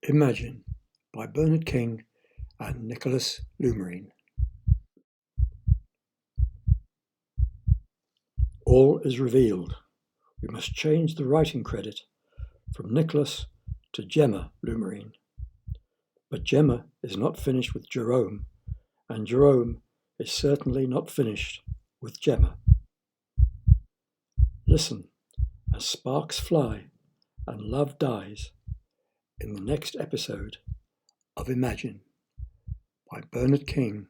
Imagine by Bernard King and Nicholas Lumarine. All is revealed. We must change the writing credit from Nicholas to Jemma Lumarine. But Jemma is not finished with Jerome, and Jerome is certainly not finished with Jemma. Listen as sparks fly and love dies in the next episode of Imagine by Bernard King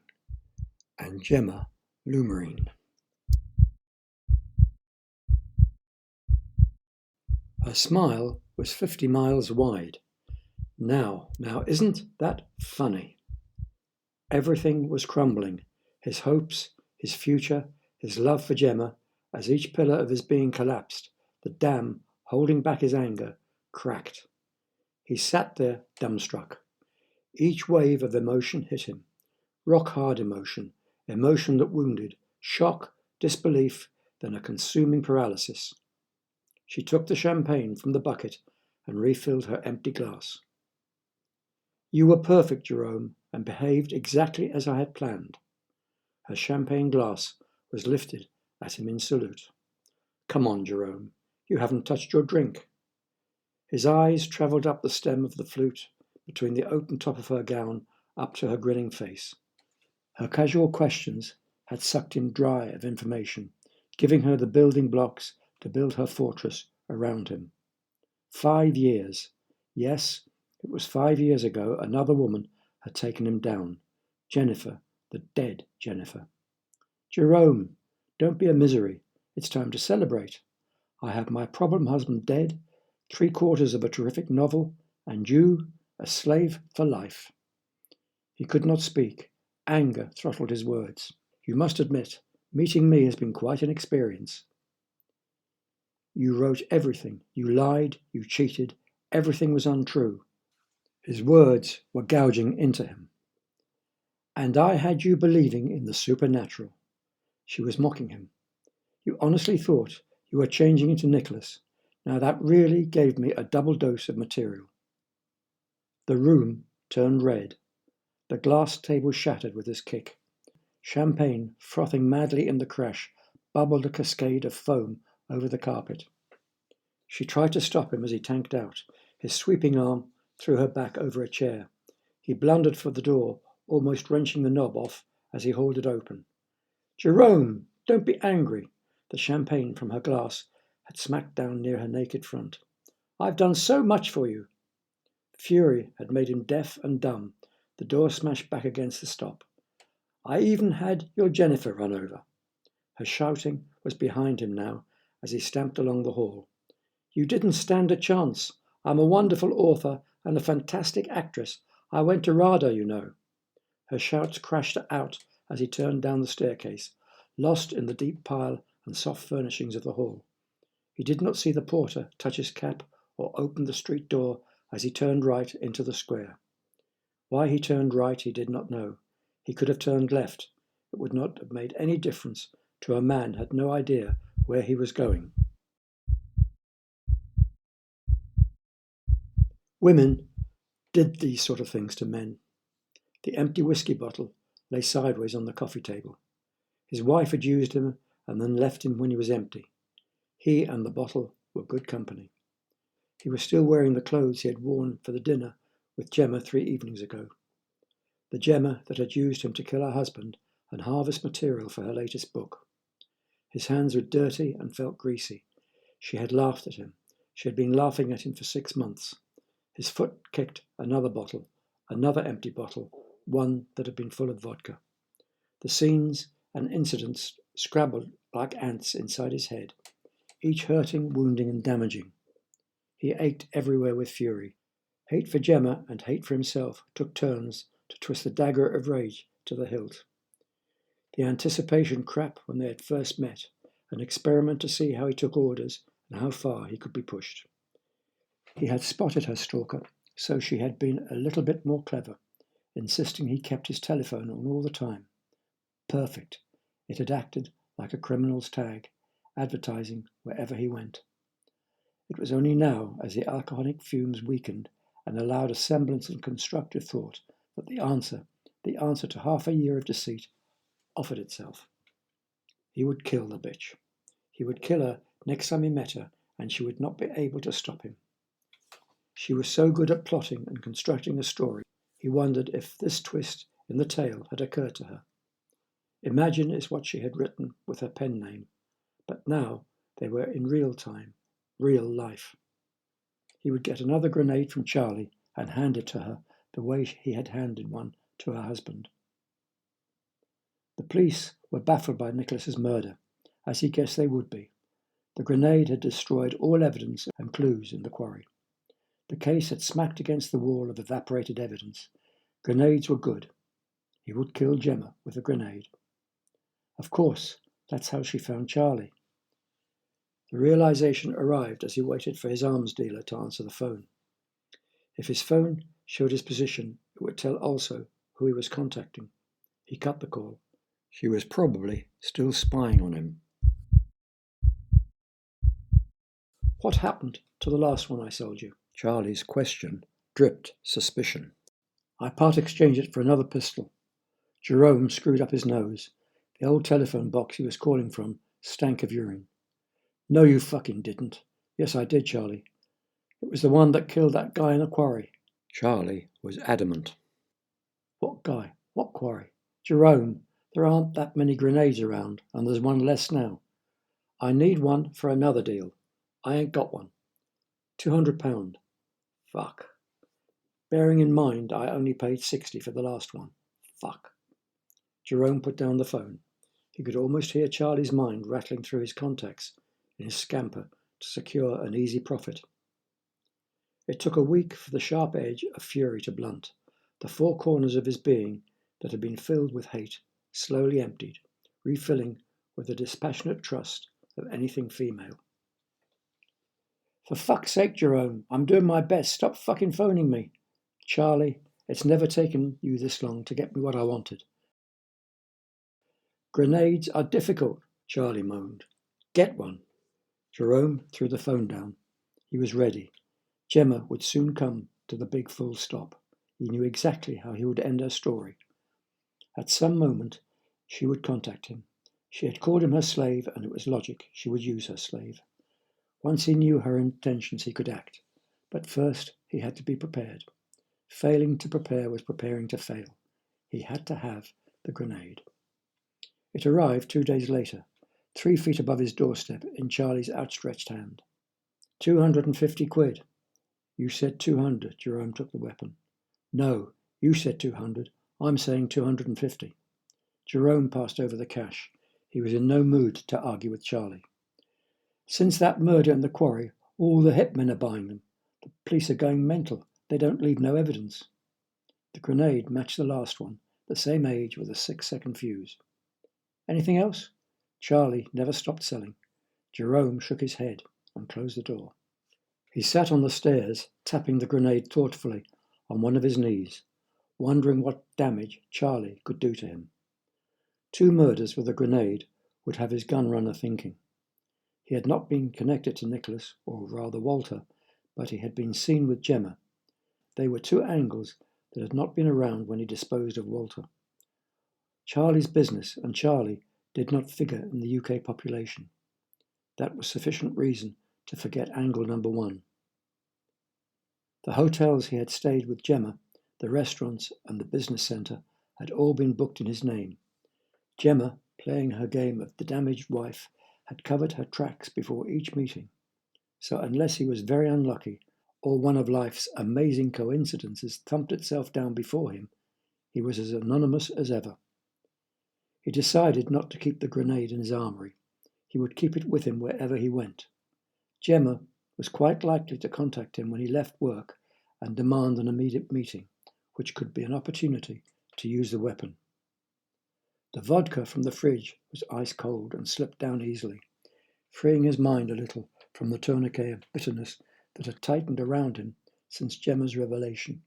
and Jemma Lumarine. Her smile was 50 miles wide. Now, isn't that funny? Everything was crumbling. His hopes, his future, his love for Jemma. As each pillar of his being collapsed, the dam, holding back his anger, cracked. He sat there dumbstruck. Each wave of emotion hit him. Rock-hard emotion, emotion that wounded, shock, disbelief, then a consuming paralysis. She took the champagne from the bucket and refilled her empty glass. You were perfect, Jerome, and behaved exactly as I had planned. Her champagne glass was lifted at him in salute. Come on, Jerome, you haven't touched your drink. His eyes travelled up the stem of the flute, between the open top of her gown, up to her grinning face. Her casual questions had sucked him dry of information, giving her the building blocks to build her fortress around him. 5 years. Yes, it was 5 years ago another woman had taken him down. Jennifer, the dead Jennifer. Jerome, don't be a misery. It's time to celebrate. I have my problem husband dead, 3/4 of a terrific novel, and you, a slave for life. He could not speak. Anger throttled his words. You must admit, meeting me has been quite an experience. You wrote everything. You lied, you cheated. Everything was untrue. His words were gouging into him. And I had you believing in the supernatural. She was mocking him. You honestly thought you were changing into Nicholas. Now that really gave me a double dose of material. The room turned red. The glass table shattered with his kick. Champagne, frothing madly in the crash, bubbled a cascade of foam over the carpet. She tried to stop him as he tanked out. His sweeping arm threw her back over a chair. He blundered for the door, almost wrenching the knob off as he hauled it open. Jerome, don't be angry. The champagne from her glass had smacked down near her naked front. I've done so much for you. Fury had made him deaf and dumb. The door smashed back against the stop. I even had your Jennifer run over. Her shouting was behind him now as he stamped along the hall. You didn't stand a chance. I'm a wonderful author and a fantastic actress. I went to RADA, you know. Her shouts crashed out as he turned down the staircase, lost in the deep pile and soft furnishings of the hall. He did not see the porter touch his cap or open the street door as he turned right into the square. Why he turned right he did not know. He could have turned left. It would not have made any difference to a man who had no idea where he was going. Women did these sort of things to men. The empty whiskey bottle lay sideways on the coffee table. His wife had used him and then left him when he was empty. He and the bottle were good company. He was still wearing the clothes he had worn for the dinner with Jemma 3 evenings ago. The Jemma that had used him to kill her husband and harvest material for her latest book. His hands were dirty and felt greasy. She had laughed at him. She had been laughing at him for 6 months. His foot kicked another bottle, another empty bottle, one that had been full of vodka. The scenes and incidents scrabbled like ants inside his head, each hurting, wounding, and damaging. He ached everywhere with fury. Hate for Jemma and hate for himself took turns to twist the dagger of rage to the hilt. The anticipation crap when they had first met, an experiment to see how he took orders and how far he could be pushed. He had spotted her stalker, so she had been a little bit more clever, insisting he kept his telephone on all the time. Perfect. It had acted like a criminal's tag, advertising wherever he went. It was only now, as the alcoholic fumes weakened, and allowed a semblance of constructive thought that the answer to half a year of deceit, offered itself. He would kill the bitch. He would kill her next time he met her, and she would not be able to stop him. She was so good at plotting and constructing a story, he wondered if this twist in the tale had occurred to her. Imagine is what she had written with her pen name, but now they were in real time, real life. He would get another grenade from Charlie and hand it to her the way he had handed one to her husband. The police were baffled by Nicholas's murder, as he guessed they would be. The grenade had destroyed all evidence and clues in the quarry. The case had smacked against the wall of evaporated evidence. Grenades were good. He would kill Jemma with a grenade. Of course, that's how she found Charlie. The realization arrived as he waited for his arms dealer to answer the phone. If his phone showed his position, it would tell also who he was contacting. He cut the call. She was probably still spying on him. What happened to the last one I sold you? Charlie's question dripped suspicion. I part-exchanged it for another pistol. Jerome screwed up his nose. The old telephone box he was calling from stank of urine. No, you fucking didn't. Yes, I did, Charlie. It was the one that killed that guy in the quarry. Charlie was adamant. What guy? What quarry? Jerome, there aren't that many grenades around, and there's one less now. I need one for another deal. I ain't got one. £200. Fuck. Bearing in mind I only paid 60 for the last one. Fuck. Jerome put down the phone. He could almost hear Charlie's mind rattling through his contacts in his scamper to secure an easy profit. It took a week for the sharp edge of fury to blunt. The four corners of his being that had been filled with hate slowly emptied, refilling with the dispassionate trust of anything female. For fuck's sake, Jerome, I'm doing my best. Stop fucking phoning me. Charlie, it's never taken you this long to get me what I wanted. Grenades are difficult, Charlie moaned. Get one. Jerome threw the phone down. He was ready. Jemma would soon come to the big full stop. He knew exactly how he would end her story. At some moment, she would contact him. She had called him her slave, and it was logic she would use her slave. Once he knew her intentions, he could act. But first, he had to be prepared. Failing to prepare was preparing to fail. He had to have the grenade. It arrived 2 days later, 3 feet above his doorstep in Charlie's outstretched hand. 250 quid. You said 200, Jerome took the weapon. No, you said 200. I'm saying 250. Jerome passed over the cash. He was in no mood to argue with Charlie. Since that murder in the quarry, all the hitmen are buying them. The police are going mental. They don't leave no evidence. The grenade matched the last one, the same age with a 6-second fuse. Anything else? Charlie never stopped selling. Jerome shook his head and closed the door. He sat on the stairs, tapping the grenade thoughtfully on one of his knees, wondering what damage Charlie could do to him. 2 murders with a grenade would have his gun runner thinking. He had not been connected to Nicholas, or rather Walter, but he had been seen with Jemma. They were 2 angles that had not been around when he disposed of Walter. Charlie's business and Charlie did not figure in the UK population. That was sufficient reason to forget angle number 1. The hotels he had stayed with Jemma, the restaurants and the business centre had all been booked in his name. Jemma, playing her game of the damaged wife, had covered her tracks before each meeting. So unless he was very unlucky, or one of life's amazing coincidences thumped itself down before him, he was as anonymous as ever. He decided not to keep the grenade in his armoury. He would keep it with him wherever he went. Jemma was quite likely to contact him when he left work and demand an immediate meeting, which could be an opportunity to use the weapon. The vodka from the fridge was ice cold and slipped down easily, freeing his mind a little from the tourniquet of bitterness that had tightened around him since Gemma's revelation.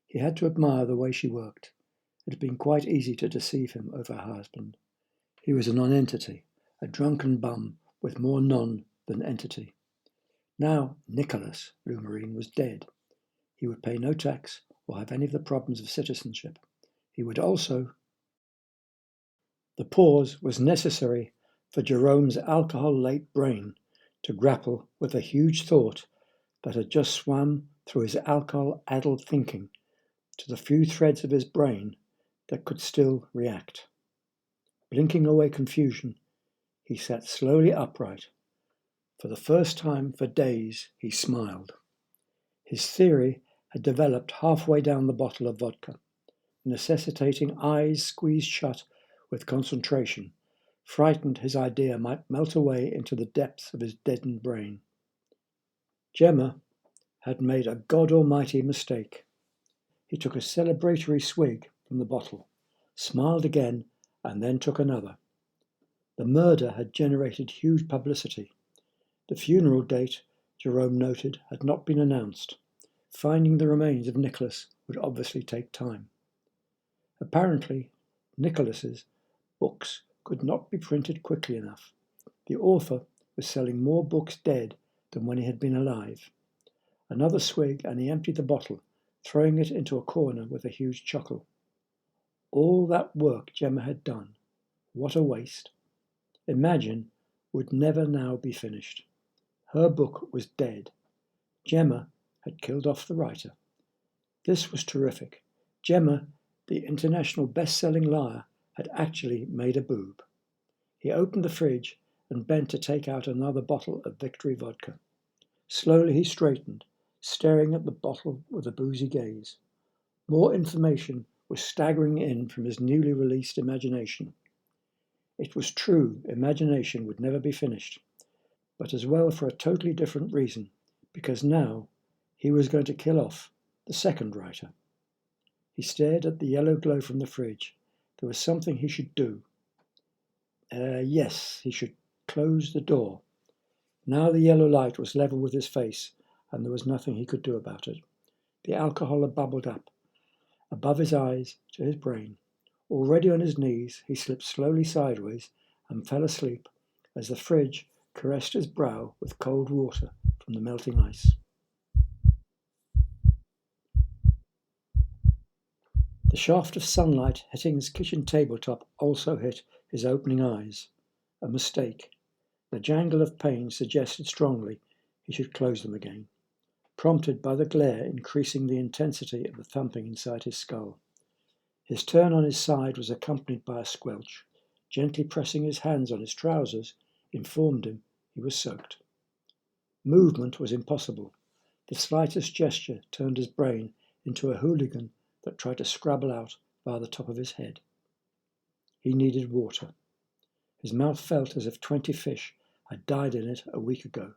He had to admire the way she worked. It had been quite easy to deceive him over her husband. He was a non-entity, a drunken bum with more non than entity. Now Nicholas Lumarine was dead. He would pay no tax or have any of the problems of citizenship. He would also... The pause was necessary for Jerome's alcohol-late brain to grapple with a huge thought that had just swam through his alcohol-addled thinking to the few threads of his brain that could still react. Blinking away confusion, he sat slowly upright. For the first time for days, he smiled. His theory had developed halfway down the bottle of vodka, necessitating eyes squeezed shut with concentration, frightened his idea might melt away into the depths of his deadened brain. Jemma had made a God Almighty mistake. He took a celebratory swig from the bottle, smiled again, and then took another. The murder had generated huge publicity. The funeral date, Jerome noted, had not been announced. Finding the remains of Nicholas would obviously take time. Apparently, Nicholas's books could not be printed quickly enough. The author was selling more books dead than when he had been alive. Another swig, and he emptied the bottle, throwing it into a corner with a huge chuckle. All that work Jemma had done, what a waste. Imagine would never now be finished. Her book was dead. Jemma had killed off the writer. This was terrific. Jemma, the international best-selling liar, had actually made a boob. He opened the fridge and bent to take out another bottle of Victory vodka. Slowly he straightened, staring at the bottle with a boozy gaze. More information was staggering in from his newly released imagination. It was true, imagination would never be finished, but as well for a totally different reason, because now he was going to kill off the second writer. He stared at the yellow glow from the fridge. There was something he should do. Yes, he should close the door. Now the yellow light was level with his face, and there was nothing he could do about it. The alcohol had bubbled up, above his eyes to his brain. Already on his knees, he slipped slowly sideways and fell asleep as the fridge caressed his brow with cold water from the melting ice. The shaft of sunlight hitting his kitchen tabletop also hit his opening eyes. A mistake. The jangle of pain suggested strongly he should close them again, prompted by the glare increasing the intensity of the thumping inside his skull. His turn on his side was accompanied by a squelch. Gently pressing his hands on his trousers informed him he was soaked. Movement was impossible. The slightest gesture turned his brain into a hooligan that tried to scrabble out via the top of his head. He needed water. His mouth felt as if 20 fish had died in it a week ago.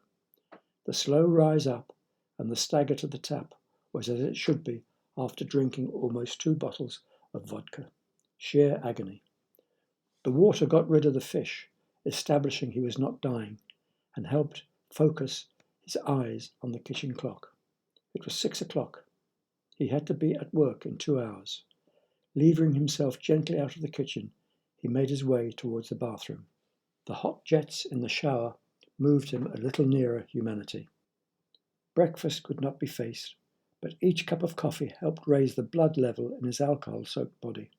The slow rise up and the stagger to the tap was as it should be after drinking almost 2 bottles of vodka. Sheer agony. The water got rid of the fish, establishing he was not dying, and helped focus his eyes on the kitchen clock. It was 6 o'clock. He had to be at work in 2 hours. Levering himself gently out of the kitchen, he made his way towards the bathroom. The hot jets in the shower moved him a little nearer humanity. Breakfast could not be faced, but each cup of coffee helped raise the blood level in his alcohol-soaked body.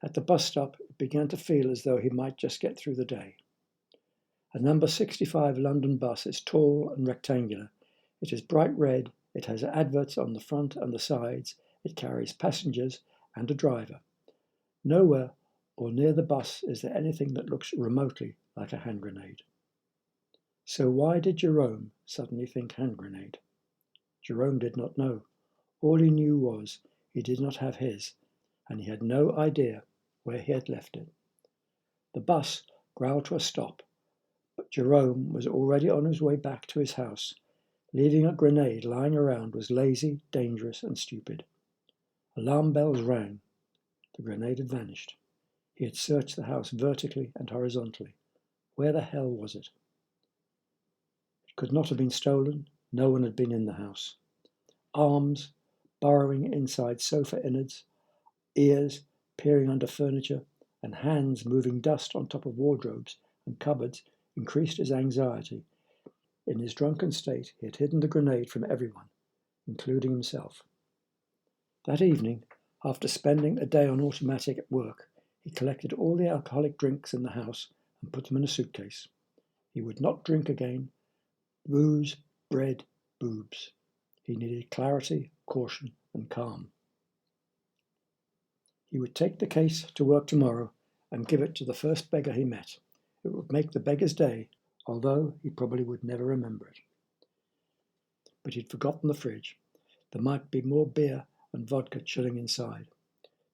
At the bus stop, it began to feel as though he might just get through the day. A number 65 London bus is tall and rectangular. It is bright red. It has adverts on the front and the sides. It carries passengers and a driver. Nowhere or near the bus is there anything that looks remotely like a hand grenade. So why did Jerome suddenly think hand grenade? Jerome did not know. All he knew was he did not have his, and he had no idea where he had left it. The bus growled to a stop, but Jerome was already on his way back to his house. Leaving a grenade lying around was lazy, dangerous, and stupid. Alarm bells rang. The grenade had vanished. He had searched the house vertically and horizontally. Where the hell was it? It could not have been stolen. No one had been in the house. Arms burrowing inside sofa innards, ears peering under furniture, and hands moving dust on top of wardrobes and cupboards increased his anxiety. In his drunken state, he had hidden the grenade from everyone. including himself. That evening, after spending a day on automatic at work, he collected all the alcoholic drinks in the house and put them in a suitcase. He would not drink again. Booze, bread, boobs. He needed clarity, caution, and calm. He would take the case to work tomorrow and give it to the first beggar he met. It would make the beggar's day, although he probably would never remember it. But he'd forgotten the fridge. There might be more beer and vodka chilling inside.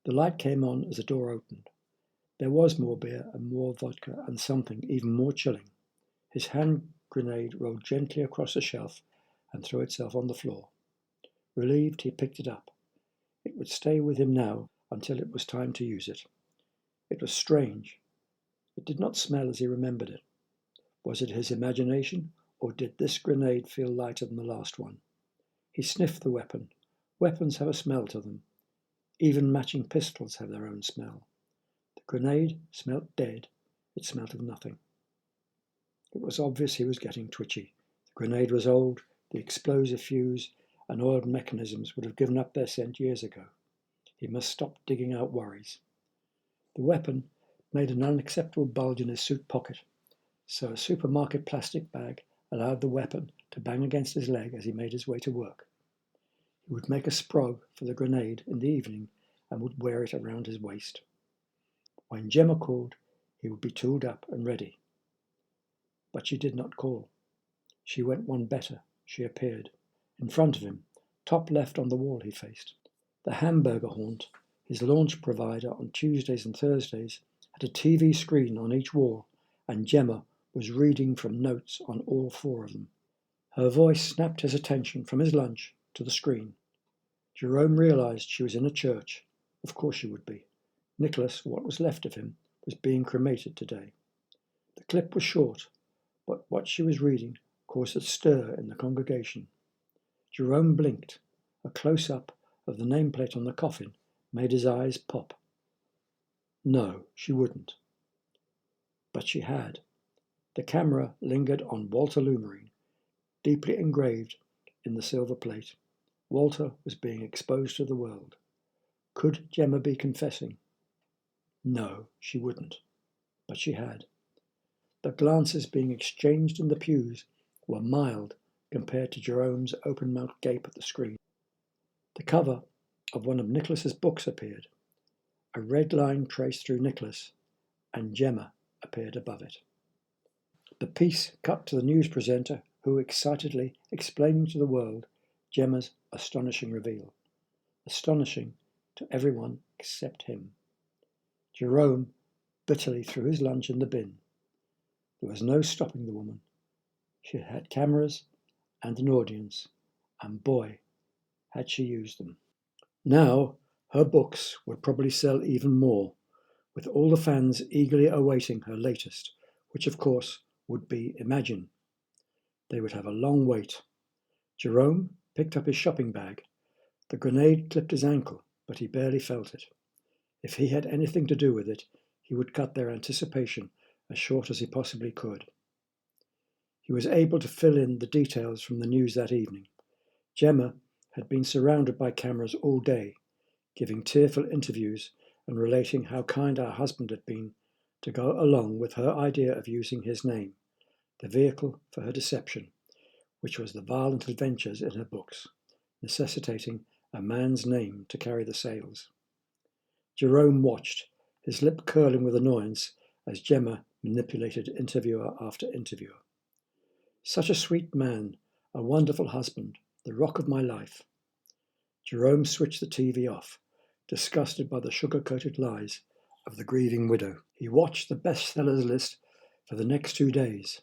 The light came on as the door opened. There was more beer and more vodka and something even more chilling. His hand grenade rolled gently across the shelf and threw itself on the floor. Relieved, he picked it up. It would stay with him now until it was time to use it. It was strange. It did not smell as he remembered it. Was it his imagination, or did this grenade feel lighter than the last one? He sniffed the weapon. Weapons have a smell to them. Even matching pistols have their own smell. The grenade smelt dead. It smelt of nothing. It was obvious he was getting twitchy. The grenade was old. The explosive fuse and oiled mechanisms would have given up their scent years ago. He must stop digging out worries. The weapon made an unacceptable bulge in his suit pocket, so a supermarket plastic bag allowed the weapon to bang against his leg as he made his way to work. He would make a sprog for the grenade in the evening and would wear it around his waist. When Jemma called, he would be tooled up and ready. But she did not call. She went one better. She appeared. In front of him, top left on the wall, he faced. The hamburger haunt, his launch provider on Tuesdays and Thursdays, had a TV screen on each wall, and Jemma was reading from notes on all four of them. Her voice snapped his attention from his lunch to the screen. Jerome realized she was in a church. Of course she would be. Nicholas, what was left of him, was being cremated today. The clip was short, but what she was reading caused a stir in the congregation. Jerome blinked. A close-up of the nameplate on the coffin made his eyes pop. No, she wouldn't. But she had. The camera lingered on Walter Lumarine, deeply engraved in the silver plate. Walter was being exposed to the world. Could Jemma be confessing? No, she wouldn't. But she had. The glances being exchanged in the pews were mild compared to Jerome's open-mouthed gape at the screen. The cover of one of Nicholas's books appeared. A red line traced through Nicholas, and Jemma appeared above it. The piece cut to the news presenter, who excitedly explaining to the world Jemma's astonishing reveal. Astonishing to everyone except him. Jerome bitterly threw his lunch in the bin. There was no stopping the woman. She had cameras and an audience, and boy, had she used them. Now, her books would probably sell even more, with all the fans eagerly awaiting her latest, which of course would be Imagine. They would have a long wait. Jerome picked up his shopping bag. The grenade clipped his ankle, but he barely felt it. If he had anything to do with it, he would cut their anticipation as short as he possibly could. He was able to fill in the details from the news that evening. Jemma had been surrounded by cameras all day, giving tearful interviews and relating how kind her husband had been to go along with her idea of using his name, the vehicle for her deception, which was the violent adventures in her books, necessitating a man's name to carry the sales. Jerome watched, his lip curling with annoyance as Jemma manipulated interviewer after interviewer. Such a sweet man, a wonderful husband, the rock of my life. Jerome switched the TV off, disgusted by the sugar-coated lies of the grieving widow. He watched the bestsellers list for the next 2 days.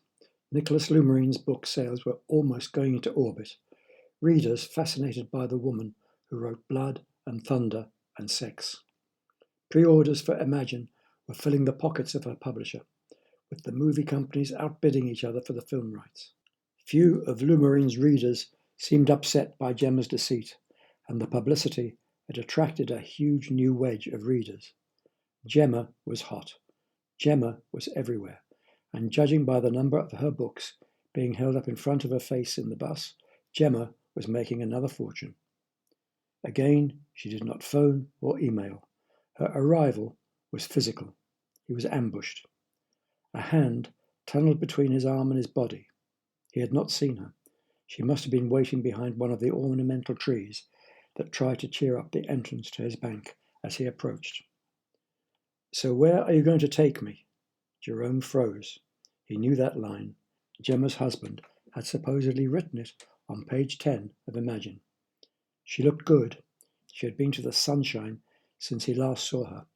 Nicholas Lumarine's book sales were almost going into orbit, readers fascinated by the woman who wrote Blood and Thunder and Sex. Pre-orders for Imagine were filling the pockets of her publisher, with the movie companies outbidding each other for the film rights. Few of Lumarine's readers seemed upset by Jemma's deceit, and the publicity had attracted a huge new wedge of readers. Jemma was hot. Jemma was everywhere, and judging by the number of her books being held up in front of her face in the bus, Jemma was making another fortune. Again, she did not phone or email. Her arrival was physical. He was ambushed. A hand tunneled between his arm and his body. He had not seen her. She must have been waiting behind one of the ornamental trees that tried to cheer up the entrance to his bank as he approached. "So where are you going to take me?" Jerome froze. He knew that line. Jemma's husband had supposedly written it on page 10 of Imagine. She looked good. She had been to the sunshine since he last saw her,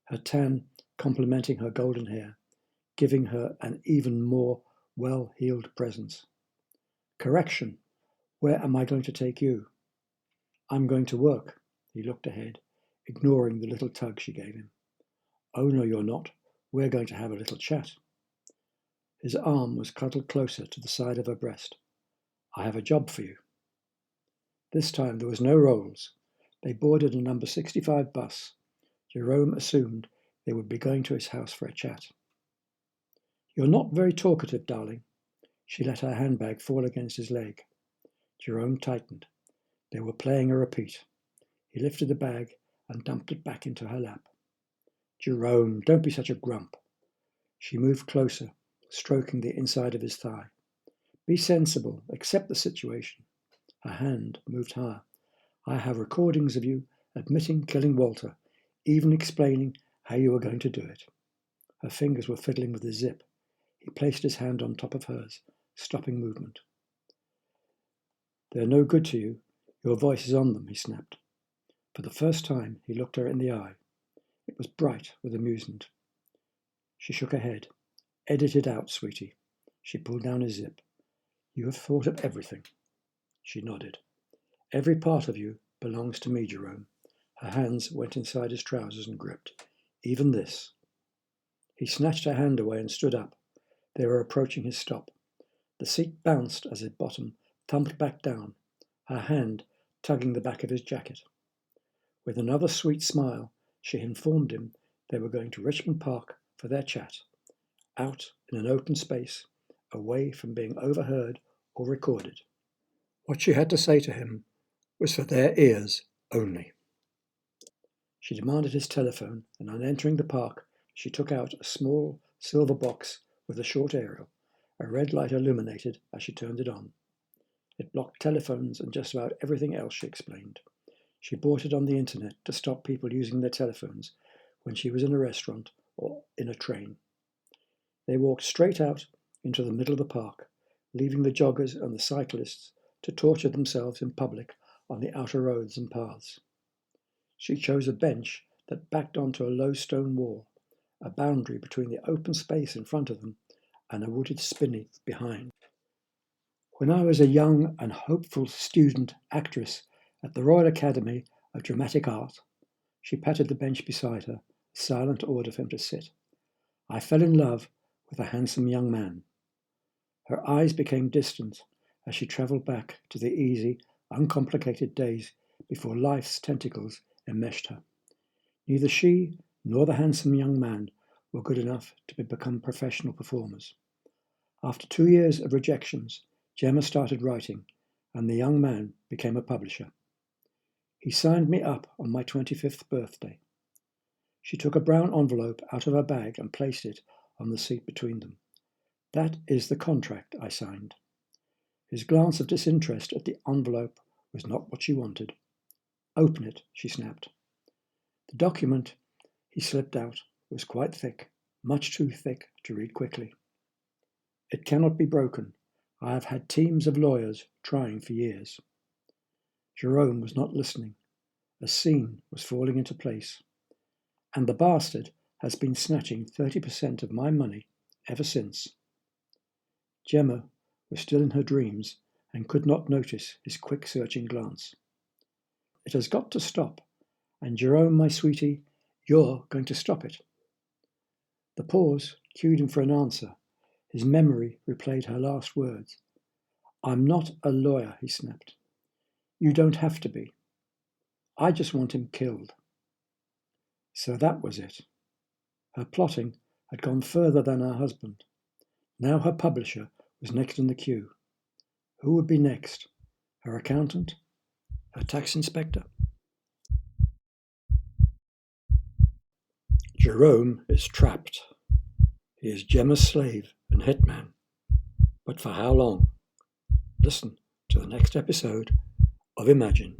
her tan complementing her golden hair, giving her an even more well-heeled presence. "Correction. Where am I going to take you?" "I'm going to work." He looked ahead, ignoring the little tug she gave him. "Oh, no, you're not. We're going to have a little chat." His arm was cuddled closer to the side of her breast. "I have a job for you." This time there was no rolls. They boarded a number 65 bus. Jerome assumed they would be going to his house for a chat. "You're not very talkative, darling." She let her handbag fall against his leg. Jerome tightened. They were playing a repeat. He lifted the bag and dumped it back into her lap. "Jerome, don't be such a grump." She moved closer, stroking the inside of his thigh. "Be sensible. Accept the situation." Her hand moved higher. "I have recordings of you admitting killing Walter, even explaining how you were going to do it." Her fingers were fiddling with the zip. He placed his hand on top of hers, stopping movement. "They're no good to you. Your voice is on them," he snapped. For the first time, he looked her in the eye. It was bright with amusement. She shook her head. "Edit it out, sweetie." She pulled down his zip. "You have thought of everything." She nodded. "Every part of you belongs to me, Jerome." Her hands went inside his trousers and gripped. "Even this." He snatched her hand away and stood up. They were approaching his stop. The seat bounced as his bottom thumped back down, her hand tugging the back of his jacket. With another sweet smile, she informed him they were going to Richmond Park for their chat, out in an open space, away from being overheard or recorded. What she had to say to him was for their ears only. She demanded his telephone, and on entering the park, she took out a small silver box with a short aerial. A red light illuminated as she turned it on. It blocked telephones and just about everything else, she explained. She bought it on the internet to stop people using their telephones when she was in a restaurant or in a train. They walked straight out into the middle of the park, leaving the joggers and the cyclists to torture themselves in public on the outer roads and paths. She chose a bench that backed onto a low stone wall, a boundary between the open space in front of them and a wooded spinney behind. "When I was a young and hopeful student actress at the Royal Academy of Dramatic Art," she patted the bench beside her, a silent order for him to sit, "I fell in love with a handsome young man." Her eyes became distant as she travelled back to the easy, uncomplicated days before life's tentacles enmeshed her. Neither she nor the handsome young man were good enough to become professional performers. After 2 years of rejections, Jemma started writing, and the young man became a publisher. He signed me up on my 25th birthday. She took a brown envelope out of her bag and placed it on the seat between them. "That is the contract I signed." His glance of disinterest at the envelope was not what she wanted. "Open it," she snapped. The document he slipped out was quite thick, much too thick to read quickly. "It cannot be broken. I have had teams of lawyers trying for years." Jerome was not listening. A scene was falling into place. "And the bastard has been snatching 30% of my money ever since." Jemma was still in her dreams and could not notice his quick searching glance. "It has got to stop, and Jerome, my sweetie, you're going to stop it." The pause cued him for an answer. His memory replayed her last words. "I'm not a lawyer," he snapped. "You don't have to be. I just want him killed." So that was it. Her plotting had gone further than her husband. Now her publisher was next in the queue. Who would be next? her accountant, her tax inspector. Jerome is trapped. He is Jemma's slave and hitman. But for how long? Listen to the next episode of Imagine.